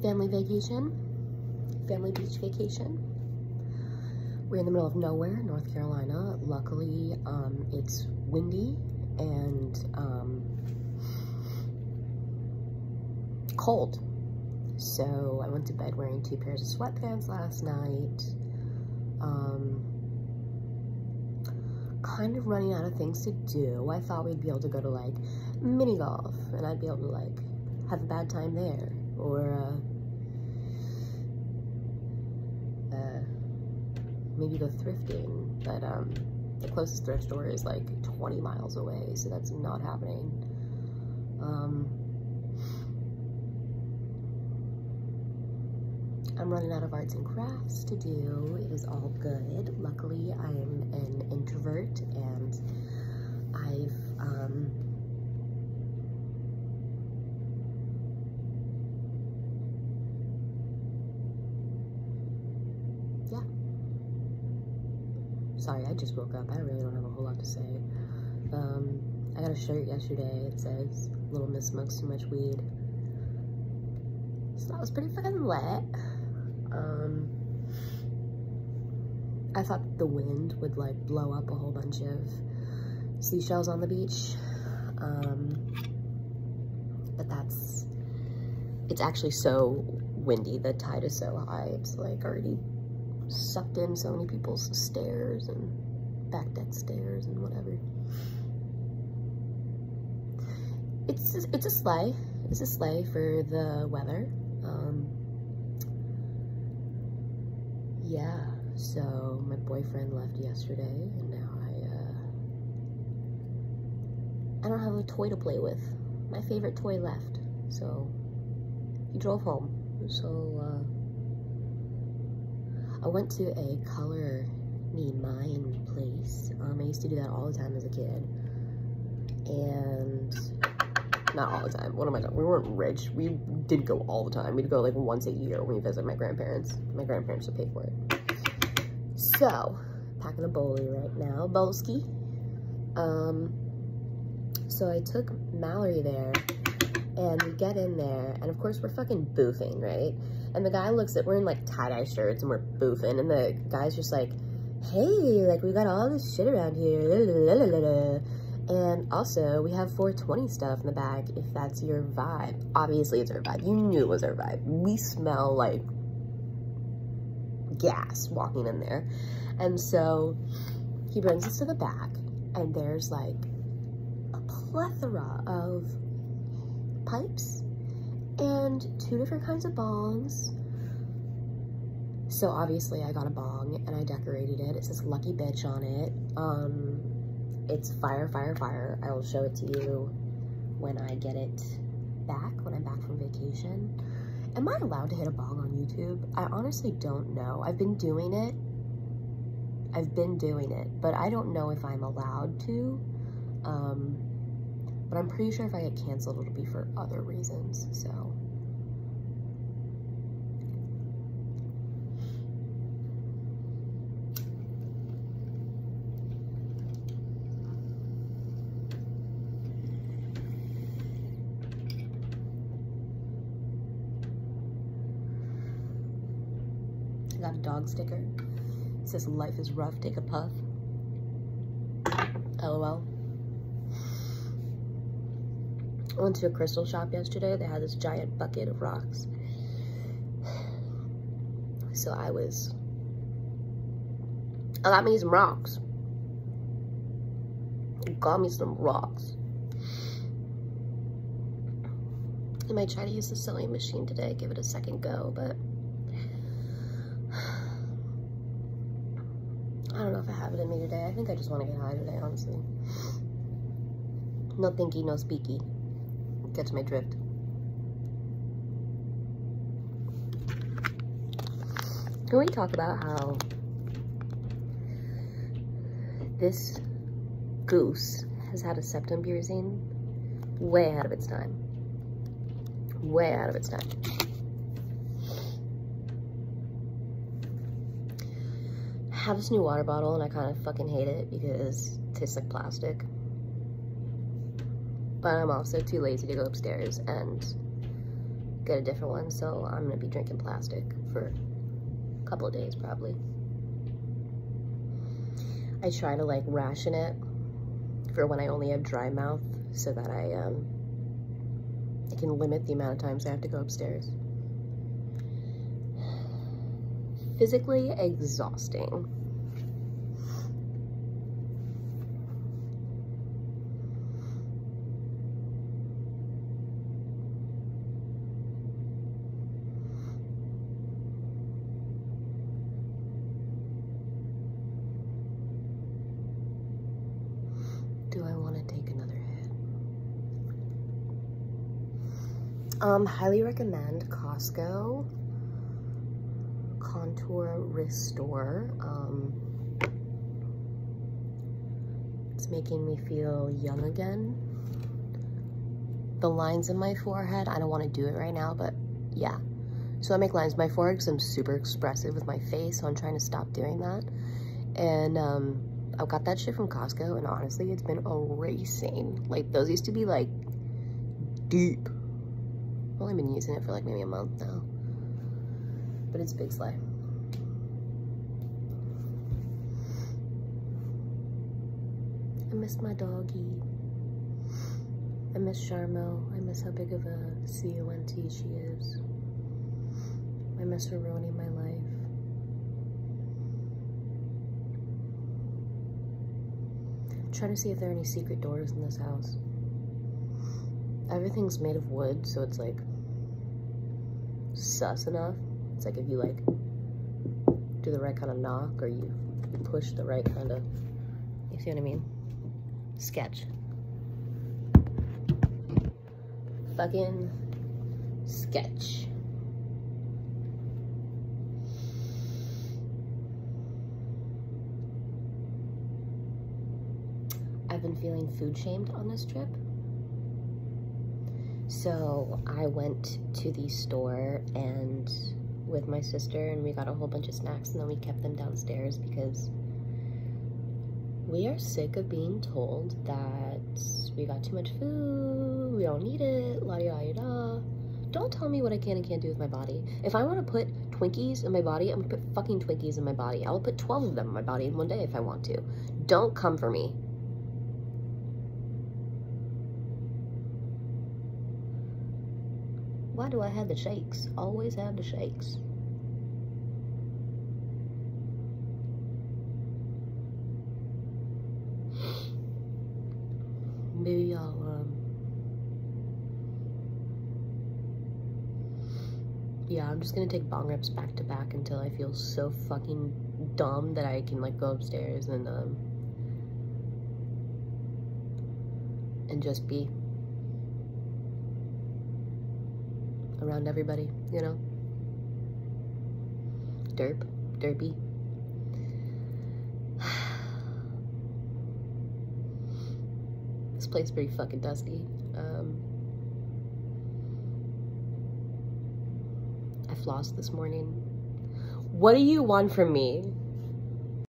family vacation, family beach vacation. We're in the middle of nowhere, North Carolina. Luckily, it's windy and cold. So I went to bed wearing 2 pairs of sweatpants last night. Kind of running out of things to do. I thought we'd be able to go to like mini golf and I'd be able to like have a bad time there, or maybe go thrifting, but the closest thrift store is like 20 miles away, so that's not happening. I'm running out of arts and crafts to do. It is all good. Luckily, I am an introvert, and I've yeah. Sorry, I just woke up. I really don't have a whole lot to say. I got a shirt yesterday. It says, "Little Miss smokes too much weed." So that was pretty fucking lit. I thought the wind would like blow up a whole bunch of seashells on the beach. But it's actually so windy. The tide is so high. It's like already sucked in so many people's stairs and back deck stairs and whatever. It's a sleigh. It's a sleigh for the weather. Yeah, so my boyfriend left yesterday, and now I don't have a toy to play with. My favorite toy left, so he drove home. So I went to a Color Me Mine place. I used to do that all the time as a kid, and not all the time. What am I doing? We weren't rich. We did go all the time. We'd go like once a year when we visit my grandparents. My grandparents would pay for it. So, packing a bowlie right now. Bowski. So I took Mallory there, and we get in there, and of course we're fucking boofing, right? And the guy looks at, we're in like tie-dye shirts, and we're boofing, and the guy's just like, hey, like we got all this shit around here. And also, we have 420 stuff in the back, if that's your vibe. Obviously, it's our vibe. You knew it was our vibe. We smell like gas walking in there. And so, he brings us to the back, and there's like a plethora of pipes and 2 different kinds of bongs. So, obviously, I got a bong, and I decorated it. It says Lucky Bitch on it. It's fire, fire, fire. I will show it to you when I get it back, when I'm back from vacation. Am I allowed to hit a bong on YouTube? I honestly don't know. I've been doing it, but I don't know if I'm allowed to. But I'm pretty sure if I get canceled, it'll be for other reasons, so. Got a dog sticker. It says, "Life is rough, take a puff." LOL. I went to a crystal shop yesterday. They had this giant bucket of rocks. So I got me some rocks. Got me some rocks. I might try to use the sewing machine today, give it a second go, but I don't know if I have it in me today. I think I just want to get high today, honestly. No thinky, no speaky. Catch my drift. Can we talk about how this goose has had a septum piercing way ahead of its time? Way out of its time. I have this new water bottle and I kind of fucking hate it because it tastes like plastic. But I'm also too lazy to go upstairs and get a different one, so I'm gonna be drinking plastic for a couple of days probably. I try to like ration it for when I only have dry mouth so that I can limit the amount of times I have to go upstairs. Physically exhausting. Do I want to take another hit? Highly recommend Costco Contour Restore. It's making me feel young again. The lines in my forehead, I don't want to do it right now, but yeah. So I make lines in my forehead because I'm super expressive with my face, so I'm trying to stop doing that. And I've got that shit from Costco, and honestly, it's been erasing. Like, those used to be, like, deep. I've only been using it for, like, maybe a month now. But it's big slay. I miss my doggy. I miss Charmo. I miss how big of a CONT she is. I miss her ruining my life. Trying to see if there are any secret doors in this house. Everything's made of wood, so it's like sus enough. It's like if you like do the right kind of knock or you push the right kind of, you see what I mean? Sketch. Fucking sketch. I've been feeling food shamed on this trip. So I went to the store and with my sister and we got a whole bunch of snacks and then we kept them downstairs because we are sick of being told that we got too much food, we don't need it, la-di-da-da-da. Don't tell me what I can and can't do with my body. If I want to put Twinkies in my body, I'm gonna put fucking Twinkies in my body. I will put 12 of them in my body in one day if I want to. Don't come for me. Why do I have the shakes? Always have the shakes. Maybe I'll, yeah, I'm just gonna take bong rips back to back until I feel so fucking dumb that I can, like, go upstairs and just be around everybody, you know? Derpy. This place is pretty fucking dusty. I flossed this morning. What do you want from me?